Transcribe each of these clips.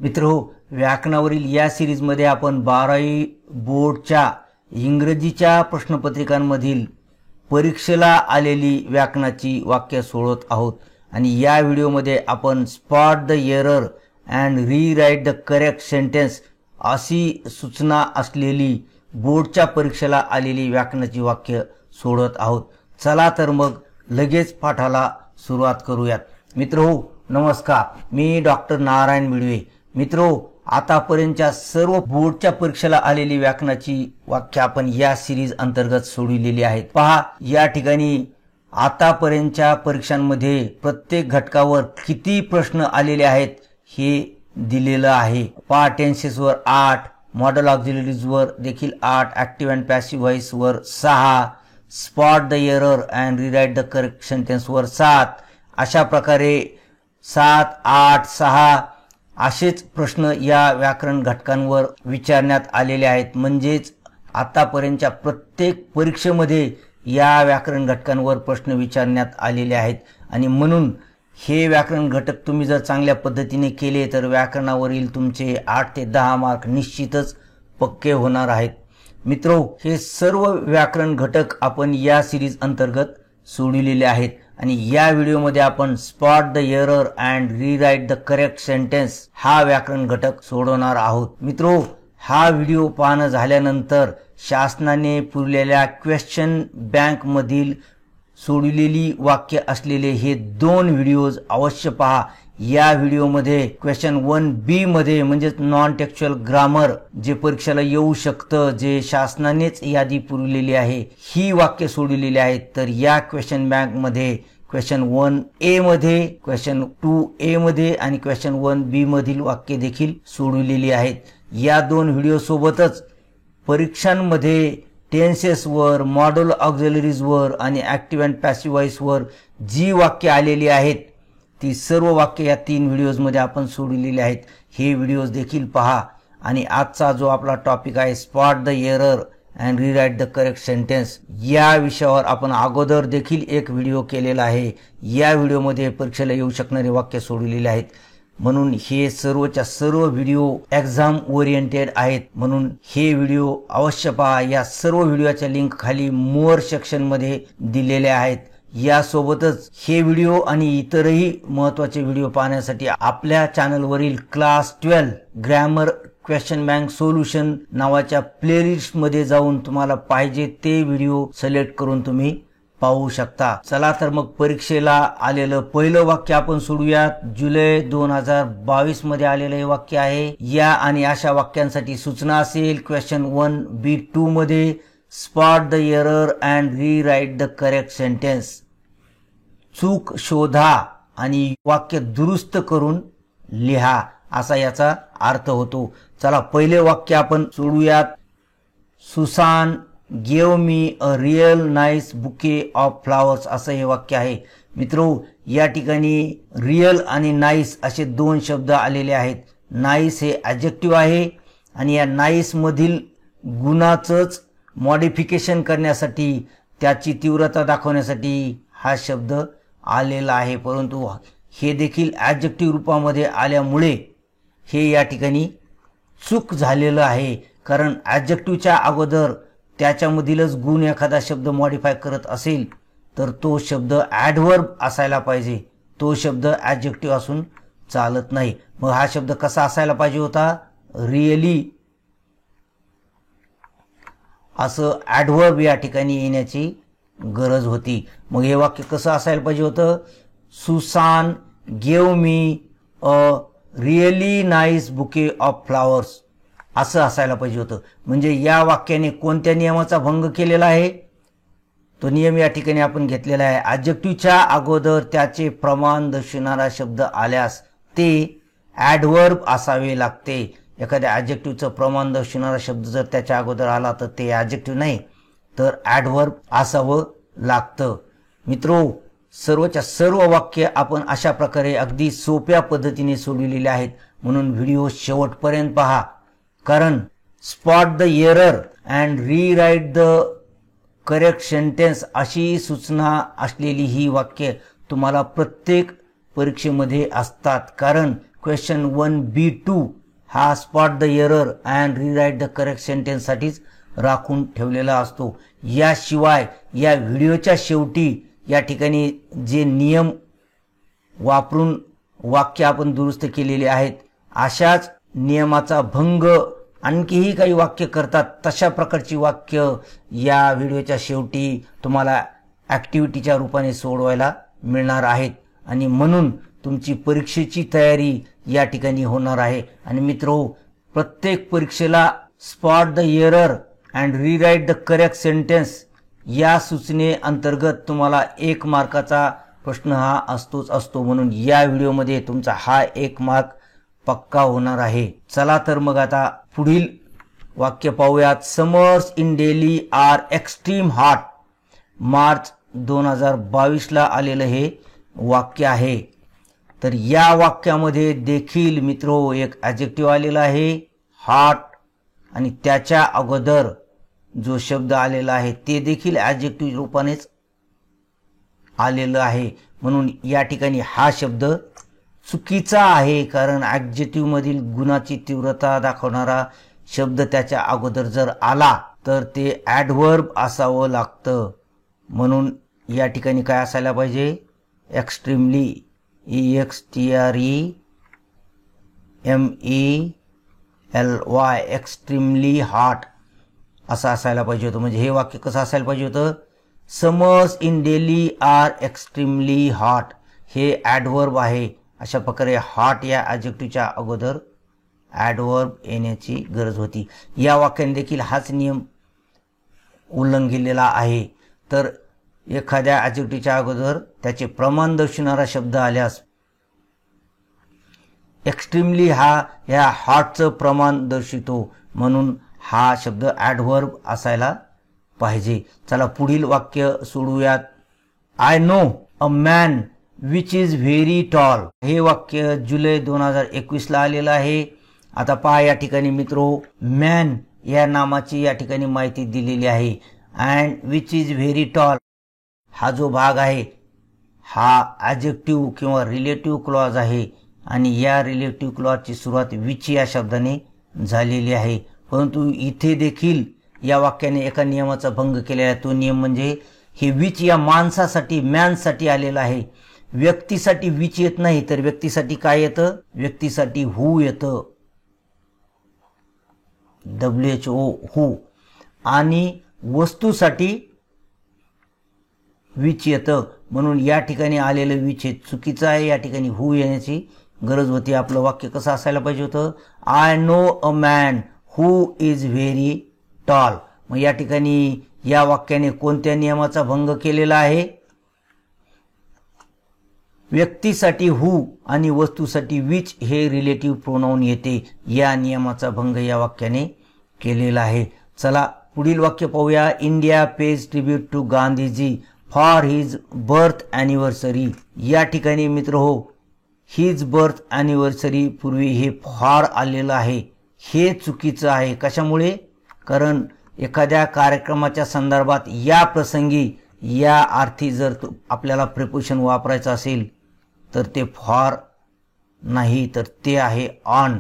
मित्रो, व्याकरणावरील या सिरीजमध्ये आपण 12वी बोर्डच्या इंग्रजीच्या प्रश्नपत्रिकांमधील परीक्षेला आलेली व्याकरणाची वाक्य सोडवत आहोत आणि या व्हिडिओमध्ये आपण spot the error and rewrite the correct sentence अशी सूचना असलेली बोर्डच्या परीक्षेला आलेली व्याकरणाची वाक्य सोडवत आहोत। चला तर मग लगेच पाठाला सुरुवात करूयात। मित्रो नमस्कार, मी डॉक्टर नारायण मिडवे। मित्रो, आतापर्यंतच्या सर्व बोर्डच्या परीक्षेला आलेली व्याकरणाची वाक्य आपण या सिरीज अंतर्गत सोडविलेली आहेत। पहा, या ठिकाणी आतापर्यंतच्या परीक्षांमध्ये प्रत्येक घटकावर किती प्रश्न आलेले आहेत हे दिलेलं आहे। पहा, टेन्सेस वर 8, मॉडल ऑक्झिलरीज वर देखील 8, ऍक्टिव्ह अँड पॅसिव्ह व्हॉइस वर 6, spot the error and rewrite the correct sentence वर 7, अशा प्रकारे 7, 8, 6 असेच प्रश्न या व्याकरण घटकांवर विचारण्यात आलेले आहेत। म्हणजेच आतापर्यंतच्या प्रत्येक परीक्षेमध्ये या व्याकरण घटकांवर प्रश्न विचारण्यात आलेले आहेत आणि म्हणून हे व्याकरण घटक तुम्ही जर चांगल्या पद्धतीने केले तर व्याकरणावरील तुमचे 8 ते 10 मार्क निश्चितच पक्के होणार आहेत। मित्रो, हे सर्व व्याकरण घटक आपण या सिरीज अंतर्गत सोडविलेले आहेत आणि या व्हिडिओमध्ये आपण spot the error and rewrite the correct sentence हा व्याकरण घटक सोडवणार आहोत। मित्रो, हा व्हिडिओ पाहणं झाल्यानंतर शासनाने पुरवलेल्या क्वेश्चन बँक मधील सोडविलेली वाक्य असलेले हे 2 व्हिडिओज अवश्य पहा। या व्हिडिओमध्ये क्वेश्चन 1B मध्ये म्हणजेच नॉन टेक्स्चुअल ग्रामर जे परीक्षेला येऊ शकतं, जे शासनानेच यादी पुरवलेली आहे, ही वाक्य सोडविलेली आहेत। तर या क्वेश्चन बँक मध्ये क्वेश्चन 1A मध्ये, क्वेश्चन 2A मध्ये आणि क्वेश्चन 1B मधील वाक्य देखील सोडविलेली आहेत। या 2 व्हिडिओ सोबतच परीक्षांमध्ये टेन्सेस वर, मॉडल ऑक्झिलरीज वर आणि ऍक्टिव्ह अँड पॅसिव्ह व्हॉइस वर जी वाक्य आलेली आहेत ती सर्व वाक्य या 3 व्हिडिओज मध्ये आपण सोडविलेली आहेत। हे व्हिडिओज देखील पहा आणि आजचा जो आपला टॉपिक आहे spot the error and rewrite the correct sentence, या विषयावर आपण अगोदर देखील एक व्हिडिओ केलेला आहे। या व्हिडिओमध्ये परीक्षेला येऊ शकणारे वाक्य सोडविलेले आहेत। म्हणून हे सर्वच्या सर्व व्हिडिओ एक्झाम ओरिएंटेड आहेत, म्हणून हे व्हिडिओ अवश्य पहा। या सर्व व्हिडिओच्या लिंक खाली मोर सेक्शन मध्ये दिलेल्या आहेत। यासोबतच हे व्हिडिओ आणि इतरही महत्त्वाचे व्हिडिओ पाहण्यासाठी आपल्या चॅनलवरील class 12 grammar question bank solution नावाच्या प्लेलिस्ट मध्ये जाऊन तुम्हाला पाहिजे ते व्हिडिओ सिलेक्ट करून तुम्ही पाहू शकता। चला तर मग परीक्षेला आलेलं पहिलं वाक्य आपण सोडूयात। जुलै 2022 मध्ये आलेलं हे वाक्य आहे। या आणि अशा वाक्यांसाठी सूचना असेल क्वेश्चन 1B2 मध्ये spot the error and rewrite the correct sentence, चूक शोधा आणि वाक्य दुरुस्त करून लिहा, असा याचा अर्थ होतो। चला पहिले वाक्य आपण सोडूयात। Susan give me a real nice bouquet of flowers, असं हे वाक्य आहे। मित्रो, या ठिकाणी रियल आणि नाइस असे 2 शब्द आलेले आहेत। नाइस हे ॲडजेक्टिव्ह आहे आणि या नाइस मधील गुणाचंच मॉडिफिकेशन करण्यासाठी, त्याची तीव्रता दाखवण्यासाठी हा शब्द आलेला आहे, परंतु हे देखील ॲडजेक्टिव्ह रूपामध्ये आल्यामुळे हे या ठिकाणी चूक झालेलं आहे। कारण ॲडजेक्टिव्हच्या अगोदर त्याच्यामधीलच गुण एखादा शब्द मॉडिफाय करत असेल तर तो शब्द ॲडव्हर्ब असायला पाहिजे, तो शब्द ॲडजेक्टिव्ह असून चालत नाही। मग हा शब्द कसा असायला पाहिजे होता? रिअली असं ॲडव्हर्ब या ठिकाणी येण्याची गरज होती। मग हे वाक्य कसं असायला पाहिजे होतं? Susan gave me a really nice bouquet of flowers, असं असायला पाहिजे होतं। म्हणजे या वाक्याने कोणत्या नियमाचा भंग केलेला आहे? तो नियम या ठिकाणी आपण घेतलेला आहे, ॲडजेक्टिव्हच्या अगोदर त्याचे प्रमाण दर्शवणारा शब्द आल्यास ते ॲडव्हर्ब असावे लागते। एखाद्या ॲडजेक्टिव्हचं प्रमाण दर्शवणारा शब्द जर त्याच्या अगोदर आला तर ते ॲडजेक्टिव्ह नाही तर ॲडव्हर्ब असावं लागतं। मित्रो, सर्वच्या सर्व वाक्य आपण अशा प्रकारे अगदी सोप्या पद्धतीने सोडविलेले आहेत, म्हणून व्हिडिओ शेवटपर्यंत पहा। कारण spot the error and rewrite the correct sentence अशी सूचना असलेली ही वाक्य तुम्हाला प्रत्येक परीक्षेमध्ये असतात। कारण क्वेश्चन 1B2 हा spot the error and rewrite the correct sentence साठीच राखून ठेवलेला असतो. याशिवाय या व्हिडिओच्या शेवटी या ठिकाणी जे नियम वापरून वाक्य आपण दुरुस्त केलेले आहेत, अशाच नियमाचा भंग आणखीही काही वाक्य करतात तशा प्रकारची वाक्य या व्हिडिओच्या शेवटी तुम्हाला ॲक्टिव्हिटीच्या रूपाने सोडवायला मिळणार आहेत. आणि म्हणून तुमची परीक्षेची तयारी या ठिकाणी होणार आहे. आणि मित्रो, प्रत्येक परीक्षेला spot the error and rewrite the correct sentence या सूचनेअंतर्गत तुम्हाला 1 मार्काचा प्रश्न हा असतोच असतो. म्हणून या व्हिडिओमध्ये तुमचा हा 1 मार्क पक्का होणार आहे. चला तर मग आता पुढील वाक्य पाहूयात. Summers in Delhi are extreme hot. March 2022ला आलेलं हे वाक्य आहे. तर या वाक्यामध्ये देखील मित्रो एक ॲडजेक्टिव्ह आलेला आहे हॉट, आणि त्याच्या अगोदर जो शब्द आलेला आहे ते देखील ॲडजेक्टिव्ह रूपानेच आलेलं आहे. म्हणून या ठिकाणी हा शब्द चुकीचा आहे, कारण ॲडजेक्टिव्ह मधील गुणाची तीव्रता दाखवणारा शब्द त्याच्या अगोदर जर आला तर ते ॲडव्हर्ब असावं लागतं. म्हणून या ठिकाणी काय असायला पाहिजे? एक्स्ट्रीमली, EXTREMELY, एक्स्ट्रीमली हॉट असं असायला पाहिजे होतं. म्हणजे हे वाक्य कसं असायला पाहिजे होतं? Summers in Delhi are extremely hot. हे ॲडव्हर्ब आहे. अशा प्रकारे हॉट या ॲडजेक्टिव्हच्या अगोदर ॲडव्हर्ब येण्याची गरज होती. या वाक्याने देखील हाच नियम उल्लंघिलेला आहे. तर एखाद्या ॲडजेक्टिव्हच्या अगोदर त्याचे प्रमाण दर्शवणारा शब्द आल्यास एक्स्ट्रीमली हा या हॉटचं प्रमाण दर्शवितो, म्हणून हा शब्द ॲडव्हर्ब असायला पाहिजे. चला पुढील वाक्य सोडूयात. I know a man which is very tall. हे वाक्य जुलै 2021ला आलेलं आहे. आता पहा या ठिकाणी मित्रो, मॅन या नामाची या ठिकाणी माहिती दिलेली आहे. And which is very tall हा जो भाग आहे हा ॲडजेक्टिव्ह किंवा रिलेटिव्ह क्लॉज आहे, आणि या रिलेटिव्ह क्लॉजची सुरुवात विच या शब्दाने झालेली आहे. परंतु इथे देखील या वाक्याने एका नियमाचा भंग केलेला आहे. तो नियम म्हणजे हे विच या माणसासाठी, मॅनसाठी आलेलं आहे. व्यक्तीसाठी विच येत नाही, तर व्यक्तीसाठी काय येतं? व्यक्तीसाठी हू येतं, WHO, हू. आणि वस्तूसाठी विच येतं. म्हणून या ठिकाणी आलेलं विच हे चुकीचं आहे. या ठिकाणी हू येण्याची गरज होती. आपलं वाक्य कसं असायला पाहिजे होतं? I know a man who is very tall. मग या ठिकाणी या वाक्याने कोणत्या नियमाचा भंग केलेला आहे? व्यक्तीसाठी हू आणि वस्तूसाठी विच हे रिलेटिव्ह प्रोनाउन येते, या नियमाचा भंग या वाक्याने केलेला आहे. चला पुढील वाक्य पाहूया. India pays tribute to Gandhiji for his birth anniversary. या ठिकाणी मित्र हो, हिज बर्थ ॲनिव्हर्सरी पूर्वी हे फॉर आलेलं आहे. हे चुकीचं आहे. कशामुळे? कारण एखाद्या कार्यक्रमाच्या संदर्भात या प्रसंगी या अर्थी जर आपल्याला प्रिपोजिशन वापरायचं असेल तर ते फॉर नाही, तर ते आहे ऑन.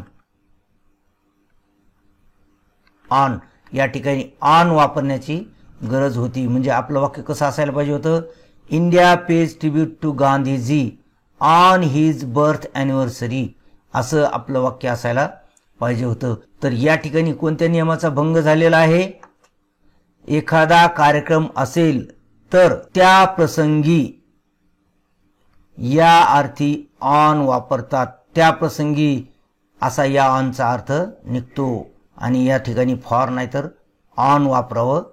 ऑन या ठिकाणी ऑन वापरण्याची गरज होती. म्हणजे आपलं वाक्य कसं असायला पाहिजे होतं? India pays tribute to Gandhiji on his birth anniversary असं आपलं वाक्य असायला पाहिजे होतं. तर या ठिकाणी कोणत्या नियमाचा भंग झालेला आहे? एखादा कार्यक्रम असेल तर त्या प्रसंगी या अर्थी ऑन वापरतात. त्या प्रसंगी असा या ऑनचा अर्थ निघतो, आणि या ठिकाणी फॉर नाही तर ऑन वापरावं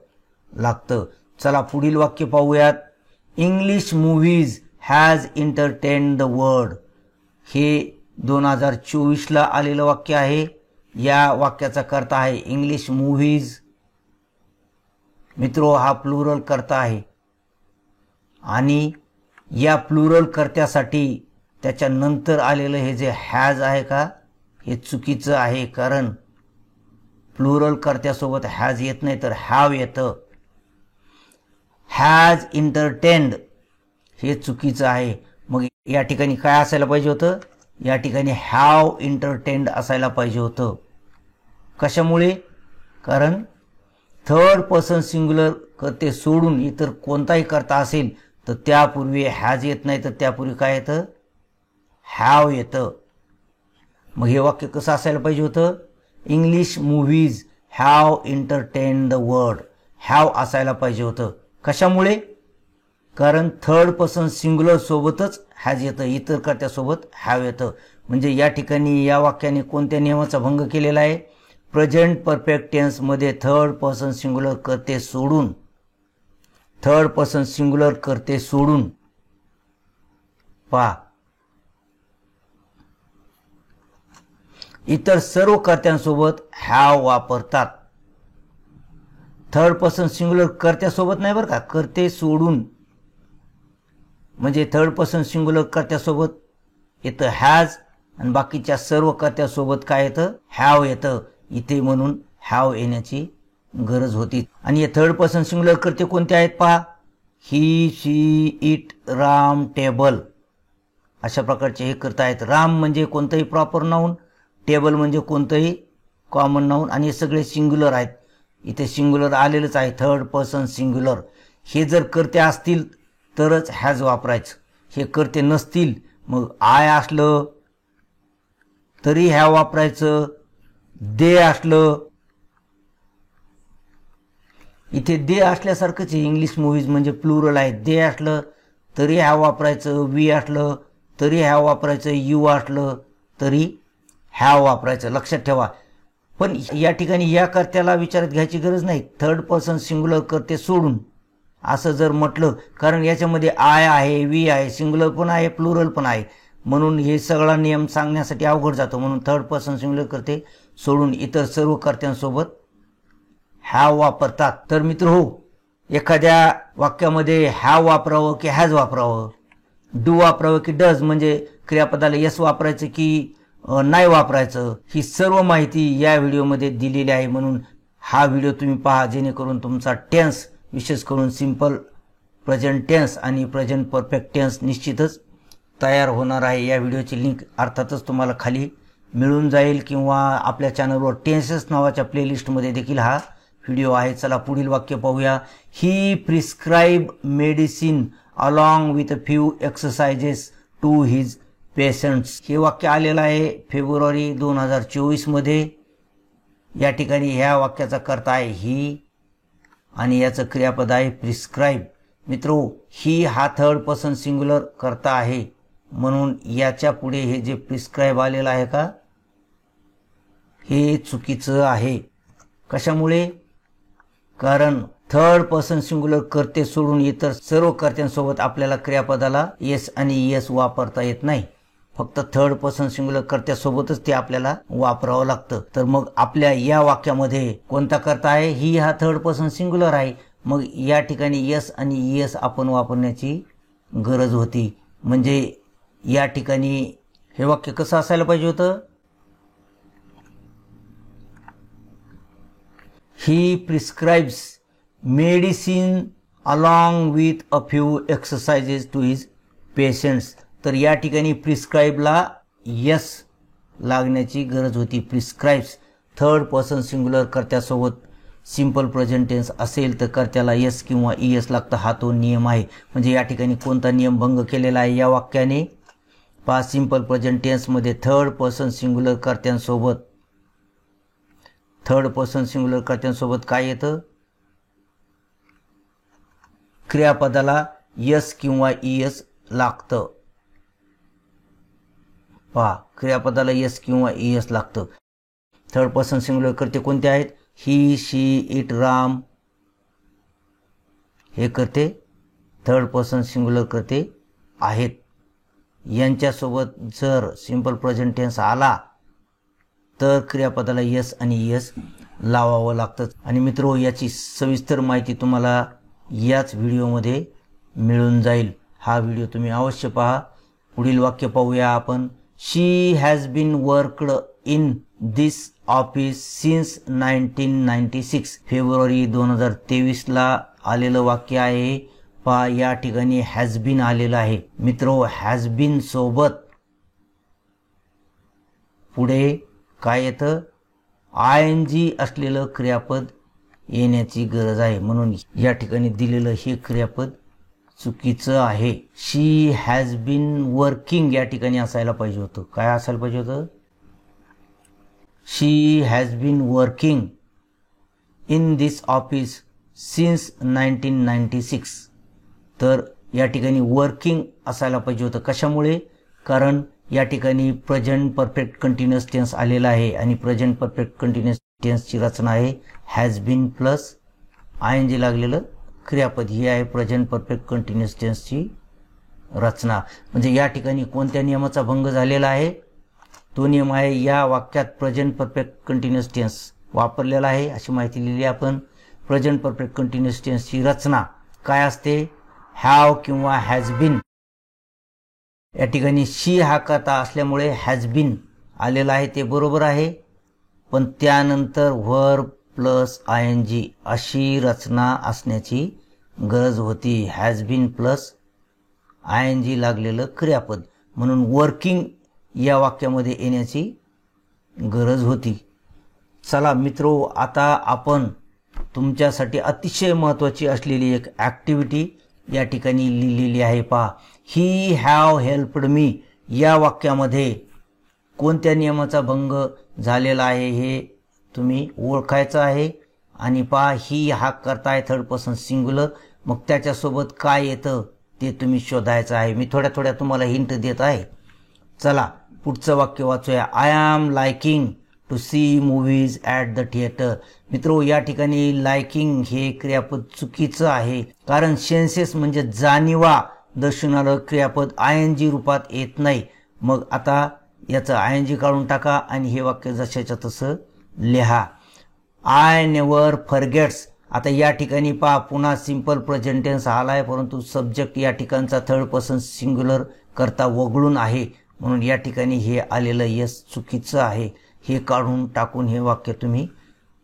लागतं. चला पुढील वाक्य पाहूयात. English movies has entertained the world. हे 2024ला आलेलं वाक्य आहे. या वाक्याचा कर्ता आहे इंग्लिश मूव्हीज. मित्रो, हा प्लुरल कर्ता आहे, आणि या प्लुरल कर्त्यासाठी त्याच्या नंतर आलेलं हे जे हॅज आहे का, हे चुकीचं आहे. कारण प्लुरल कर्त्यासोबत हॅज येत नाही तर हॅव येतं. हॅज एंटरटेन्ड हे चुकीचं आहे. मग या ठिकाणी काय असायला पाहिजे होतं? या ठिकाणी हॅव एंटरटेन्ड असायला पाहिजे होतं. कशामुळे? कारण थर्ड पर्सन सिंग्युलर करते सोडून इतर कोणताही करता असेल तर त्यापूर्वी हॅज येत नाही, तर त्यापूर्वी काय येतं? हॅव येतं. मग हे वाक्य कसं असायला पाहिजे होतं? English movies have entertained the world. Have असायला पाहिजे होतं. कशामुळे? कारण थर्ड पर्सन सिंग्युलर सोबतच हॅज येतं, इतर कर्त्यासोबत हॅव येतं. म्हणजे या ठिकाणी या वाक्याने कोणत्या नियमाचा भंग केलेला आहे? प्रेझेंट परफेक्ट टेन्स मध्ये थर्ड पर्सन सिंग्युलर करते सोडून, थर्ड पर्सन सिंग्युलर करते सोडून पहा इतर सर्व कर्त्यांसोबत हॅव वापरतात. थर्ड पर्सन सिंग्युलर कर्त्यासोबत नाही बरं का, करते सोडून. म्हणजे थर्ड पर्सन सिंग्युलर कर्त्यासोबत येतं हॅज आणि बाकीच्या सर्व कर्त्यासोबत काय येतं? हॅव येतं. इथे म्हणून हॅव येण्याची गरज होती. आणि हे थर्ड पर्सन सिंग्युलर कर्ते कोणते आहेत पहा? ही, शी, इट, राम, टेबल अशा प्रकारचे हे कर्ते आहेत. राम म्हणजे कोणतंही प्रॉपर नाऊन, टेबल म्हणजे कोणतंही कॉमन नाऊन, आणि हे सगळे सिंग्युलर आहेत. इथे सिंग्युलर आलेलंच आहे, थर्ड पर्सन सिंग्युलर. हे जर कर्ते असतील तरच हॅज वापरायचं. हे कर्ते नसतील मग आय असलं तरी हॅव वापरायचं, दे असलं, इथे दे असल्यासारखंच आहे. इंग्लिश मूव्हीज म्हणजे प्लुरल आहे. दे असलं तरी हॅव वापरायचं, वी असलं तरी हॅव वापरायचं, यू असलं तरी हॅव वापरायचं. लक्षात ठेवा. पण या ठिकाणी या कर्त्याला विचारात घ्यायची गरज नाही. थर्ड पर्सन सिंग्युलर करते सोडून असं जर म्हटलं, कारण याच्यामध्ये आय आहे, वी आहे, सिंग्युलर पण आहे, प्लुरल पण आहे, म्हणून हे सगळा नियम सांगण्यासाठी अवघड जातो. म्हणून थर्ड पर्सन सिंग्युलर करते सोडून इतर सर्व कर्त्यांसोबत हॅव वापरतात. तर मित्र हो, एखाद्या वाक्यामध्ये हॅव वापरावं की हॅज वापरावं, डू वापरावं की डज, म्हणजे क्रियापदाला यस वापरायचं की नाही वापरायचं, ही सर्व माहिती या व्हिडिओमध्ये दिलेली आहे. म्हणून हा व्हिडिओ तुम्ही पहा, जेणेकरून तुमचा टेन्स, विशेष करून सिंपल प्रेझेंट टेन्स आणि प्रेझेंट परफेक्ट टेन्स निश्चितच तयार होणार आहे. या व्हिडिओची लिंक अर्थातच तुम्हाला खाली मिळून जाईल किंवा आपल्या चॅनलवर टेन्सेस नावाच्या प्लेलिस्टमध्ये देखील हा व्हिडिओ आहे. चला पुढील वाक्य पाहूया. He prescribe medicine along with few exercises to his patients. हे वाक्य आलेलं आहे फेब्रुवारी 2024 मध्ये. या ठिकाणी ह्या वाक्याचा कर्ता आहे ही आणि याचं क्रियापद आहे प्रिस्क्राईब. मित्रो, ही हा थर्ड पर्सन सिंग्युलर कर्ता आहे, म्हणून याच्या पुढे हे जे प्रिस्क्राईब आलेलं आहे का, हे चुकीचं आहे. कशामुळे? कारण थर्ड पर्सन सिंग्युलर कर्ते सोडून इतर सर्व कर्त्यांसोबत आपल्याला क्रियापदाला येस आणि येस वापरता येत नाही. फक्त थर्ड पर्सन सिंग्युलर कर्त्यासोबतच ते आपल्याला वापरावं लागतं. तर मग आपल्या या वाक्यामध्ये कोणता कर्ता आहे? ही हा थर्ड पर्सन सिंग्युलर आहे. मग या ठिकाणी येस आणि येस आपण वापरण्याची गरज होती. म्हणजे या ठिकाणी हे वाक्य कसं असायला पाहिजे होतं? He prescribes medicine along with a few exercises to his patients. तर या ठिकाणी प्रिस्क्राईबला यस लागण्याची गरज होती. प्रिस्क्राइब्स थर्ड पर्सन सिंग्युलर कर्त्यासोबत सिंपल प्रेझेंट टेन्स असेल तर कर्त्याला यस किंवा ईएस लागतं. हा तो नियम आहे. म्हणजे या ठिकाणी कोणता नियम भंग केलेला आहे या वाक्याने? पहा, सिंपल प्रेझेंट टेन्समध्ये थर्ड पर्सन सिंग्युलर कर्त्यांसोबत काय येतं? क्रियापदाला यस किंवा ईएस लागतं. पहा, क्रियापदाला यस किंवा ईएस लागतं. थर्ड पर्सन सिंग्युलर कर्ते कोणते आहेत? ही, शी, इट, राम हे कर्ते थर्ड पर्सन सिंग्युलर कर्ते आहेत. यांच्यासोबत जर सिंपल प्रेझेंट टेन्स आला तर क्रियापदाला यस आणि ईएस लावावं लागतं. आणि मित्रो, याची सविस्तर माहिती तुम्हाला याच व्हिडिओमध्ये मिळून जाईल. हा व्हिडिओ तुम्ही अवश्य पहा. पुढील वाक्य पाहूया आपण. She has been worked in this office since 1996. फेब्रुवारी 2023 आलेलं वाक्य आहे. पहा, या ठिकाणी हॅज बीन आलेलं आहे. मित्रो, हॅज बीन सोबत पुढे काय येतं, आयएनजी असलेलं क्रियापद येण्याची गरज आहे. म्हणून या ठिकाणी दिलेलं हे क्रियापद चुकीचं आहे. शी हॅज बीन वर्किंग या ठिकाणी असायला पाहिजे होतं. काय असायला पाहिजे होतं, she has been working in this office since 1996. तर या ठिकाणी वर्किंग असायला पाहिजे होतं. कशामुळे, कारण या ठिकाणी प्रेझेंट परफेक्ट कंटिन्युअस टेन्स आलेला आहे आणि प्रेझेंट परफेक्ट कंटिन्युअस टेन्सची रचना आहे हॅज बीन प्लस आयएनजी लागलेलं क्रियापद. ही आहे प्रेझेंट परफेक्ट कंटिन्युअस टेन्सची रचना. म्हणजे या ठिकाणी कोणत्या नियमाचा भंग झालेला आहे, तो नियम आहे या वाक्यात प्रेझेंट परफेक्ट कंटिन्युअस टेन्स वापरलेला आहे अशी माहिती लिहिली आपण. प्रेझेंट परफेक्ट कंटिन्युअस टेन्सची रचना काय असते, हॅव किंवा हॅज बीन. या ठिकाणी शी हा कर्ता असल्यामुळे हॅज बीन आलेला आहे, ते बरोबर आहे. पण त्यानंतर व्हर्ब प्लस आयएनजी अशी रचना असण्याची गरज होती. हॅज बीन प्लस आयएनजी लागलेलं क्रियापद, म्हणून वर्किंग या वाक्यामध्ये येण्याची गरज होती. चला मित्रो, आता आपण तुमच्यासाठी अतिशय महत्त्वाची असलेली एक ॲक्टिव्हिटी या ठिकाणी लिहिलेली आहे. पहा, ही हॅव हेल्प्ड मी या वाक्यामध्ये कोणत्या नियमाचा भंग झालेला आहे हे तुम्ही ओळखायचं आहे. आणि पहा, ही हा कर्ता आहे थर्ड पर्सन सिंग्युलर, मग त्याच्यासोबत काय येतं ते तुम्ही शोधायचं आहे. मी थोड्या थोड्या तुम्हाला हिंट देत आहे. चला पुढचं वाक्य वाचूया. I am liking to see movies at the theatre. मित्रो, या ठिकाणी लाइकिंग हे क्रियापद चुकीचं आहे, कारण सेन्सेस म्हणजे जाणीवा दर्शवणारं क्रियापद आयएनजी रूपात येत नाही. मग आता याचं आयएनजी काढून टाका आणि हे वाक्य जशाच्या तसं लिहा. I never forgets. आता या ठिकाणी पहा, पुन्हा सिंपल प्रेझेंट टेन्स आला आहे, परंतु सब्जेक्ट या ठिकाणचा थर्ड पर्सन सिंग्युलर करता वगळून आहे, म्हणून या ठिकाणी हे आलेलं यस चुकीचं आहे. हे काढून टाकून हे वाक्य तुम्ही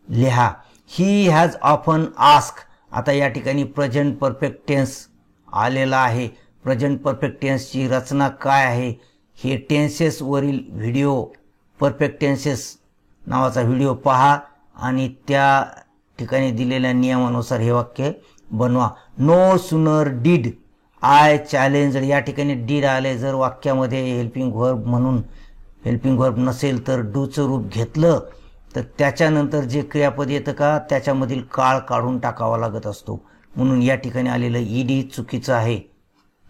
लिहा. He has often ask. आता या ठिकाणी प्रेझेंट परफेक्ट टेन्स आलेला आहे. प्रेझेंट परफेक्ट टेन्सची रचना काय आहे हे टेन्सेस वरील व्हिडिओ, परफेक्ट टेन्सेस नावाचा व्हिडिओ पहा आणि त्या ठिकाणी दिलेल्या नियमानुसार हे वाक्य बनवा. No sooner did I challenge. या ठिकाणी डीड आले, जर वाक्यामध्ये हेल्पिंग व्हर्ब म्हणून हेल्पिंग व्हर्ब नसेल तर डूचं रूप घेतलं तर त्याच्यानंतर जे क्रियापद येतं का त्याच्यामधील काळ काढून टाकावा लागत असतो, म्हणून या ठिकाणी आलेलं ईडी चुकीचं आहे.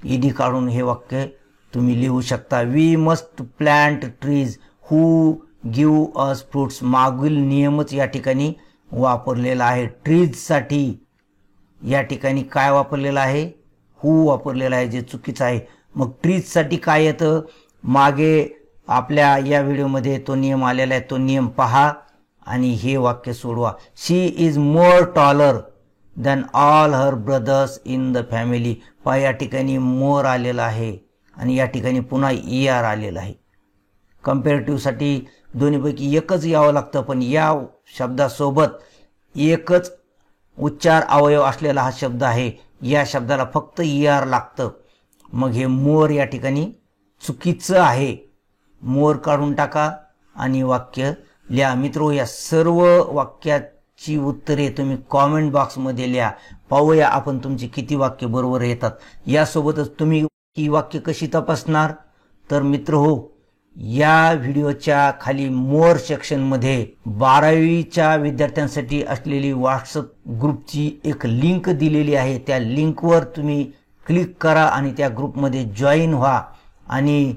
ईडी काढून हे वाक्य तुम्ही लिहू शकता. We must plant trees who give us fruits. मागील नियमच या ठिकाणी वापरलेला आहे. ट्रीजसाठी या ठिकाणी काय वापरलेलं आहे, हू वापरलेला आहे, जे चुकीचं आहे. मग ट्रीजसाठी काय येतं, मागे आपल्या या व्हिडिओमध्ये तो नियम आलेला आहे, तो नियम पहा आणि हे वाक्य सोडवा. She is more taller than all her brothers in the family. पहा, या ठिकाणी मोर आलेला आहे आणि या ठिकाणी पुन्हा ER आलेला आहे. कम्पॅरेटिव्हसाठी दोन्हीपैकी एकच यावं लागतं, पण या शब्दासोबत एकच उच्चार अवयव असलेला हा शब्द आहे. या शब्दाला फक्त ER लागतं. मग हे मोर या ठिकाणी चुकीचं आहे. मोर काढून टाका आणि वाक्य लिहा. मित्रो, या सर्व वाक्याची उत्तरे तुम्ही कॉमेंट बॉक्समध्ये लिहा. पाहूया आपण तुमची किती वाक्य बरोबर येतात. यासोबतच तुम्ही ही वाक्य कशी तपासणार, तर मित्र हो, या व्हिडिओच्या खाली मोर सेक्शनमध्ये 12वीच्या विद्यार्थ्यांसाठी असलेली व्हॉट्सअप ग्रुपची एक लिंक दिलेली आहे. त्या लिंकवर तुम्ही क्लिक करा आणि त्या ग्रुपमध्ये जॉईन व्हा आणि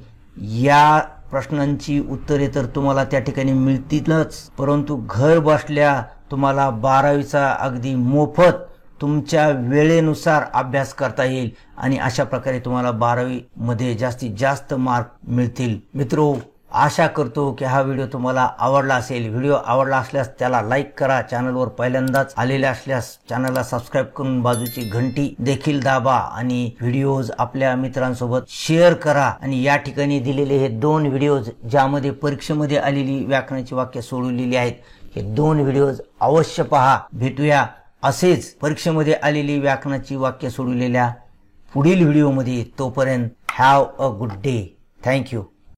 या प्रश्नांची उत्तरे तर तुम्हाला त्या ठिकाणी मिळतीलच, परंतु घर बसल्या तुम्हाला 12वीचा अगदी मोफत तुमच्या वेळेनुसार अभ्यास करता येईल आणि अशा प्रकारे तुम्हाला 12वी मध्ये जास्तीत जास्त मार्क मिळतील. मित्रो, आशा करतो की हा व्हिडिओ तुम्हाला आवडला असेल. व्हिडिओ आवडला असल्यास त्याला लाईक करा. चॅनलवर पहिल्यांदाच आलेले असल्यास चॅनलला सबस्क्राईब करून बाजूची घंटी देखील दाबा आणि व्हिडिओज आपल्या मित्रांसोबत शेअर करा. आणि या ठिकाणी दिलेले हे 2 व्हिडिओज ज्यामध्ये परीक्षेमध्ये आलेली व्याकरणाची वाक्य सोडवलेली आहेत, हे 2 व्हिडिओज अवश्य पहा. भेटूया असेच परीक्षेमध्ये आलेली व्याकरणाची वाक्य सोडवलेल्या पुढील व्हिडिओमध्ये. तोपर्यंत have a good day. Thank you.